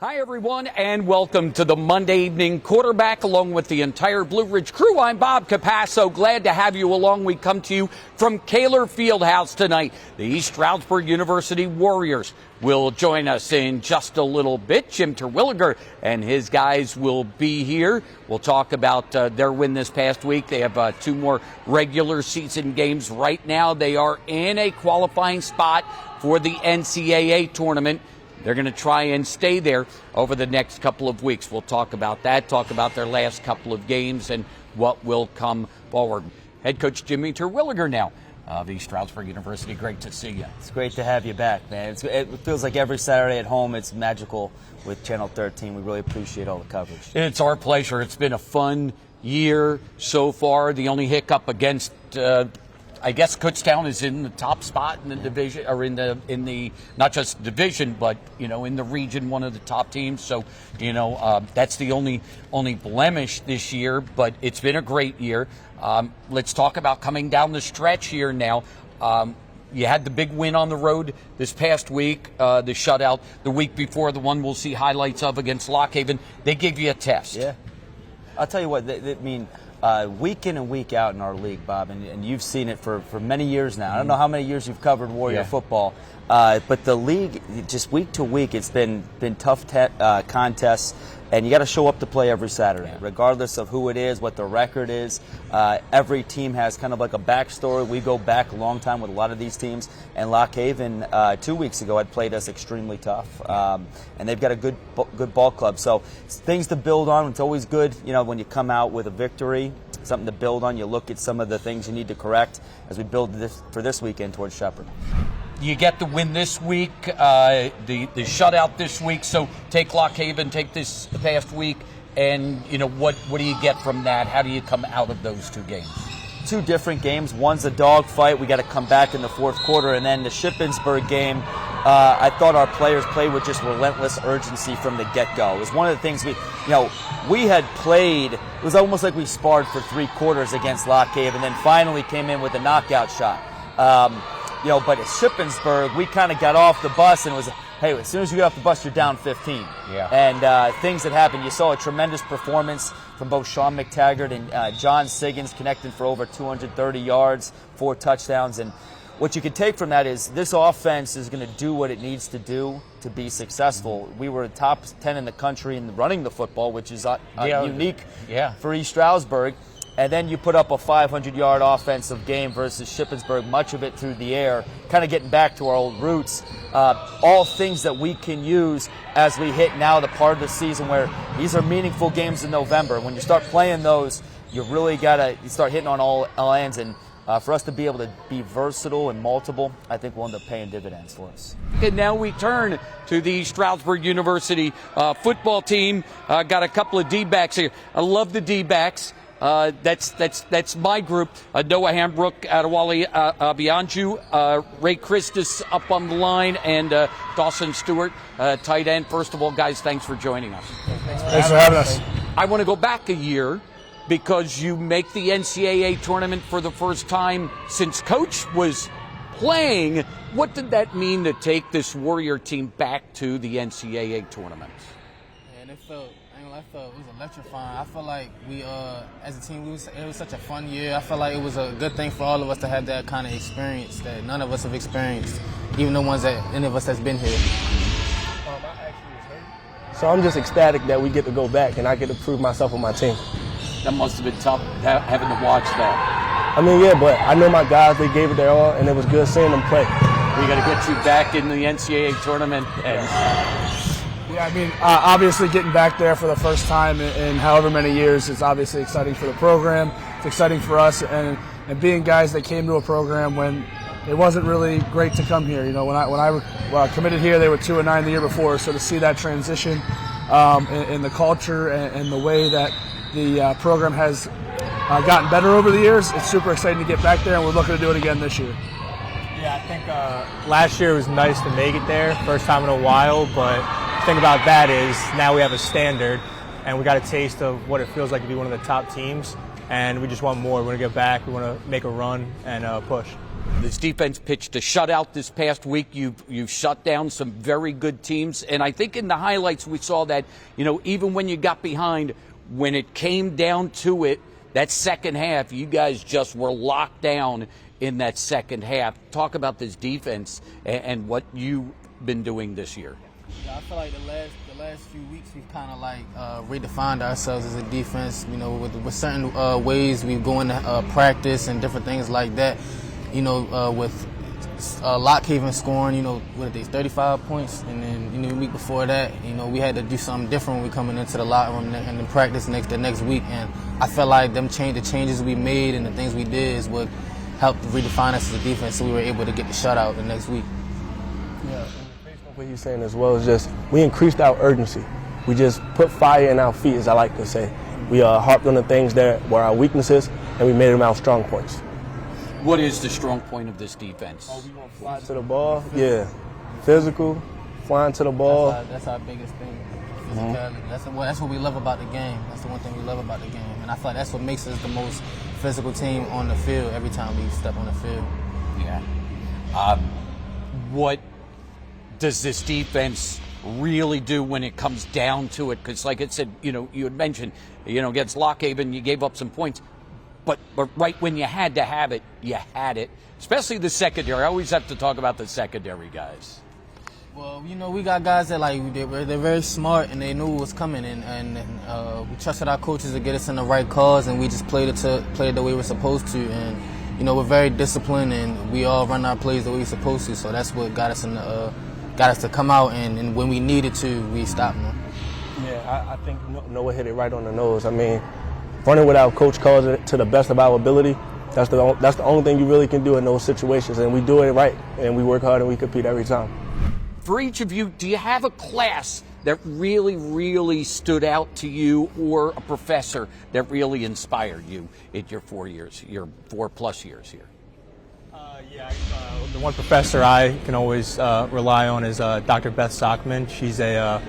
Hi, everyone, and welcome to the Monday Evening Quarterback along with the entire Blue Ridge crew. I'm Bob Capasso. Glad to have you along. We come to you from Kaler Fieldhouse tonight. The East Stroudsburg University Warriors will join us in just a little bit. Jim Terwilliger and his guys will be here. We'll talk about their win this past week. They have two more regular season games. Right now, they are in a qualifying spot for the NCAA tournament. They're going to try and stay there over the next couple of weeks. We'll talk about that, talk about their last couple of games and what will come forward. Head coach Jimmy Terwilliger now of East Stroudsburg University. Great to see you. It's great to have you back, man. It feels like every Saturday at home it's magical with Channel 13. We really appreciate all the coverage. It's our pleasure. It's been a fun year so far. The only hiccup against I guess Kutztown is in the top spot in the division, or in the not just division, but in the region, one of the top teams. So that's the only blemish this year. But it's been a great year. Let's talk about coming down the stretch here now. You had the big win on the road this past week, the shutout the week before, the one we'll see highlights of against Lock Haven. They gave you a test. Yeah, I'll tell you what. Week in and week out in our league, Bob, and you've seen it for many years now. I don't know how many years you've covered Warrior football, but the league, just week to week, it's been tough contests, and you got to show up to play every Saturday, regardless of who it is, what the record is. Every team has kind of like a backstory. We go back a long time with a lot of these teams, and Lock Haven 2 weeks ago had played us extremely tough, and they've got a good ball club. So it's things to build on. It's always good, when you come out with a victory, something to build on. You look at some of the things you need to correct as we build for this weekend towards Shepherd. You get the win this week, the shutout this week. So take Lock Haven, take this past week, and what do you get from that? How do you come out of those two games? Two different games. One's a dog fight. We got to come back in the fourth quarter, and then the Shippensburg game. I thought our players played with just relentless urgency from the get-go. It was one of the things we had played. It was almost like we sparred for 3 quarters against Lock Haven, and then finally came in with a knockout shot. But at Shippensburg, we kind of got off the bus and it was, hey, as soon as you get off the bus, you're down 15. Yeah. And things that happened. You saw a tremendous performance from both Sean McTaggart and John Siggins, connecting for over 230 yards, 4 touchdowns. And what you can take from that is this offense is going to do what it needs to do to be successful. We were top 10 in the country in running the football, which is unique for East Stroudsburg. And then you put up a 500-yard offensive game versus Shippensburg, much of it through the air, kind of getting back to our old roots. All things that we can use as we hit now the part of the season where these are meaningful games in November. When you start playing those, you really got to start hitting on all ends. And for us to be able to be versatile and multiple, I think will end up paying dividends for us. And now we turn to the Stroudsburg University football team. Got a couple of D-backs here. I love the D-backs. That's my group. Noah Hambrook, Adewale Abianju, Ray Christus up on the line, and Dawson Stewart, tight end. First of all, guys, thanks for joining us. Thanks for having us. I want to go back a year because you make the NCAA tournament for the first time since Coach was playing. What did that mean to take this Warrior team back to the NCAA tournament? And it was electrifying. I feel like we, as a team, it was such a fun year. I feel like it was a good thing for all of us to have that kind of experience that none of us have experienced, even the ones that any of us has been here. So I'm just ecstatic that we get to go back and I get to prove myself with my team. That must have been tough having to watch that. But I know my guys, they gave it their all, and it was good seeing them play. We got to get you back in the NCAA tournament. Obviously getting back there for the first time in however many years is obviously exciting for the program. It's exciting for us, and being guys that came to a program when it wasn't really great to come here. When I committed here, they were 2-9 the year before. So to see that transition in the culture and the way that the program has gotten better over the years, it's super exciting to get back there, and we're looking to do it again this year. Yeah, I think last year was nice to make it there, first time in a while, but the thing about that is now we have a standard, and we got a taste of what it feels like to be one of the top teams, and we just want more. We want to get back, we want to make a run and push. This defense pitched a shutout this past week. You've shut down some very good teams, and I think in the highlights we saw that, even when you got behind, when it came down to it, that second half, you guys just were locked down in that second half. Talk about this defense and what you've been doing this year. Yeah, I feel like the last few weeks we've kind of redefined ourselves as a defense. With certain ways we go into practice and different things like that. With Lockhaven scoring, 35 points, and then the week before that, we had to do something different when we coming into the locker room and then practice the next week. And I felt like the changes we made and the things we did is what helped redefine us as a defense, so we were able to get the shutout the next week. Yeah, based on what he's saying as well, is just we increased our urgency. We just put fire in our feet, as I like to say. We harped on the things that were our weaknesses, and we made them our strong points. What is the strong point of this defense? We want to fly to the ball. Yeah, physical, flying to the ball. That's our biggest thing. Physicality. That's what we love about the game. That's the one thing we love about the game, and I feel like that's what makes us the most physical team on the field every time we step on the field. Yeah. What does this defense really do when it comes down to it? Because, like I said, you had mentioned, against Lockhaven, you gave up some points. But right when you had to have it, you had it. Especially the secondary. I always have to talk about the secondary guys. Well, we got guys that they're very smart and they knew what was coming, and we trusted our coaches to get us in the right cause, and we just played it the way we're supposed to. And we're very disciplined, and we all run our plays the way we're supposed to. So that's what got us to come out, and when we needed to, we stopped them. Yeah, I think Noah hit it right on the nose. I mean, running with our coach calls it to the best of our ability. That's the only thing you really can do in those situations, and we do it right, and we work hard and we compete every time. For each of you, do you have a class that really, really stood out to you, or a professor that really inspired you in your 4 years, your 4+ years here? The one professor I can always rely on is Dr. Beth Sockman. She's a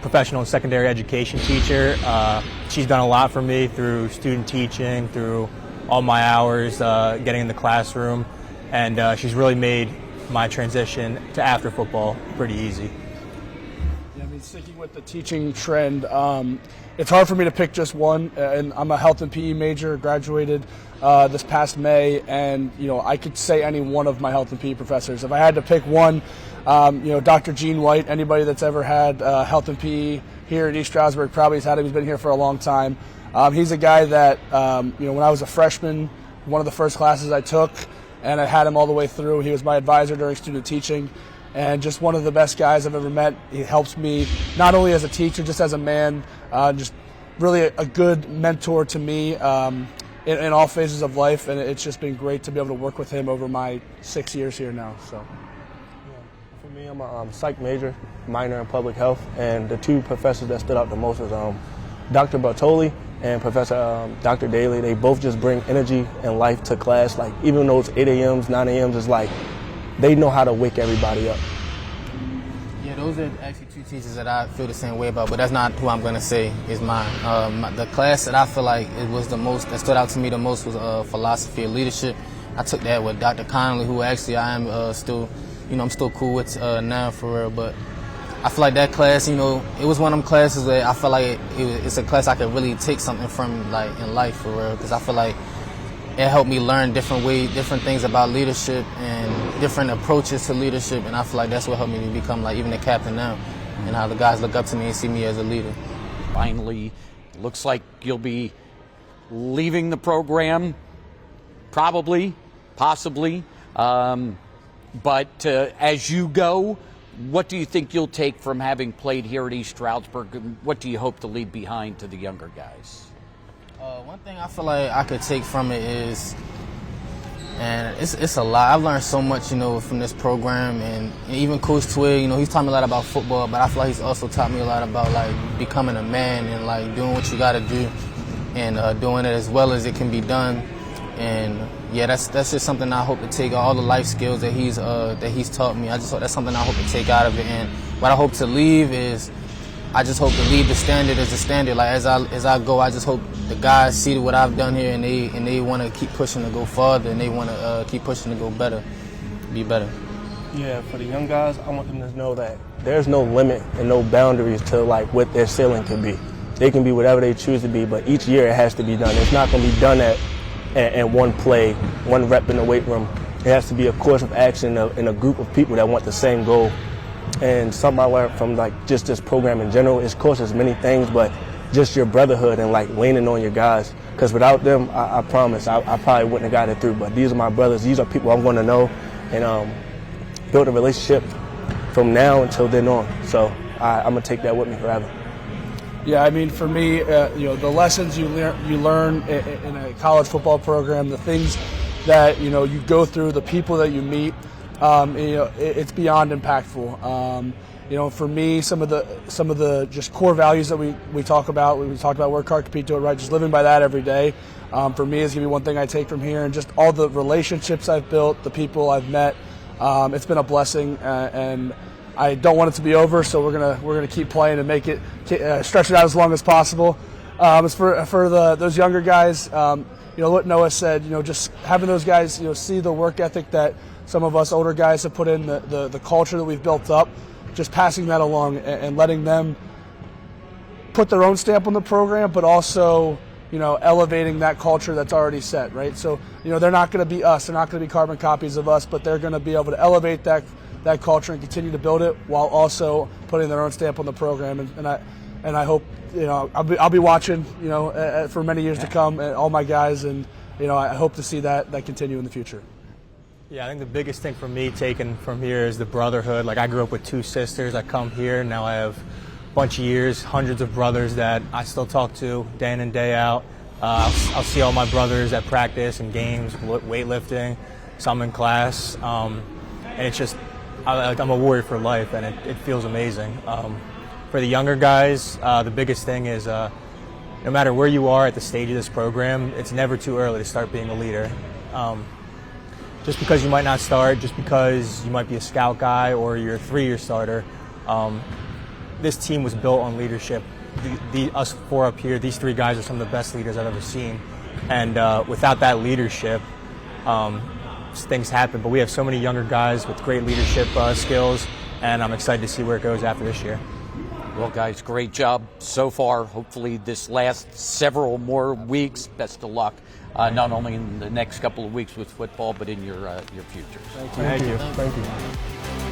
professional secondary education teacher. She's done a lot for me through student teaching, through all my hours getting in the classroom, and she's really made my transition to after football pretty easy. Yeah, sticking with the teaching trend, it's hard for me to pick just one, and I'm a health and PE major, graduated this past May, and I could say any one of my health and PE professors. If I had to pick one, Dr. Gene White, anybody that's ever had health and PE here at East Stroudsburg probably has had him. He's been here for a long time. He's a guy that, when I was a freshman, one of the first classes I took, and I had him all the way through. He was my advisor during student teaching, and just one of the best guys I've ever met. He helps me not only as a teacher, just as a man, just really a good mentor to me in all phases of life, and it's just been great to be able to work with him over my 6 years here now. So. For me, I'm a psych major, minor in public health, and the two professors that stood out the most was Dr. Bartoli and Professor Dr. Daly. They both just bring energy and life to class. Like, even those 8 a.m.s, 9 a.m.s, it's like they know how to wake everybody up. Yeah, those are actually two teachers that I feel the same way about, but that's not who I'm going to say is mine. The class that I feel like it was the most, that stood out to me the most, was philosophy of leadership. I took that with Dr. Connolly, who actually I am still, I'm still cool with now for real, but I feel like that class, it was one of them classes that I feel like it's a class I could really take something from, like, in life for real, because I feel like it helped me learn different things about leadership and different approaches to leadership, and I feel like that's what helped me become, like, even the captain now, and how the guys look up to me and see me as a leader. Finally, looks like you'll be leaving the program, probably, possibly, but as you go, what do you think you'll take from having played here at East Stroudsburg? What do you hope to leave behind to the younger guys? One thing I feel like I could take from it is, and it's a lot. I've learned so much, from this program, and even Coach Twig, he's taught me a lot about football, but I feel like he's also taught me a lot about, like, becoming a man and, like, doing what you got to do and doing it as well as it can be done. And yeah, that's just something I hope to take, all the life skills that he's taught me. I just hope that's something I hope to take out of it. And what I hope to leave is I just hope to leave the standard as a standard. Like as I go, I just hope the guys see what I've done here and they want to keep pushing to go farther and they want to keep pushing to go better, be better. Yeah, for the young guys, I want them to know that there's no limit and no boundaries to like what their ceiling can be. They can be whatever they choose to be, but each year it has to be done. It's not going to be done at one play, one rep in the weight room. It has to be a course of action in a group of people that want the same goal. And something I learned from like just this program in general is, of course, there's many things, but just your brotherhood and like leaning on your guys. Because without them, I promise, I probably wouldn't have got it through. But these are my brothers. These are people I'm going to know and build a relationship from now until then on. So I'm going to take that with me forever. Yeah, I mean, for me, the lessons you learn in a college football program, the things that you go through, the people that you meet, it's beyond impactful. For me, some of the just core values that we talk about. We talked about work hard, compete, do it right. Just living by that every day. For me, is going to be one thing I take from here, and just all the relationships I've built, the people I've met. It's been a blessing, and I don't want it to be over. So we're gonna keep playing and make it stretch it out as long as possible. As for those younger guys, what Noah said, just having those guys, see the work ethic that some of us older guys have put in, the culture that we've built up, just passing that along and letting them put their own stamp on the program, but also elevating that culture that's already set, right? So, they're not going to be us. They're not going to be carbon copies of us, but they're going to be able to elevate that culture and continue to build it while also putting their own stamp on the program. And I hope, I'll be watching, for many years to come, all my guys, and, I hope to see that continue in the future. Yeah, I think the biggest thing for me taken from here is the brotherhood. Like, I grew up with 2 sisters. I come here, now I have a bunch of years, hundreds of brothers that I still talk to day in and day out. I'll see all my brothers at practice and games, weightlifting, some in class. And it's just, I'm a warrior for life, and it feels amazing. For the younger guys, the biggest thing is no matter where you are at the stage of this program, it's never too early to start being a leader. Just because you might not start, just because you might be a scout guy or you're a 3-year starter, this team was built on leadership. Us 4 up here, these 3 guys are some of the best leaders I've ever seen. And without that leadership, things happen. But we have so many younger guys with great leadership skills, and I'm excited to see where it goes after this year. Well, guys, great job so far. Hopefully this lasts several more weeks. Best of luck, not only in the next couple of weeks with football, but in your future. Thank you. Thank you.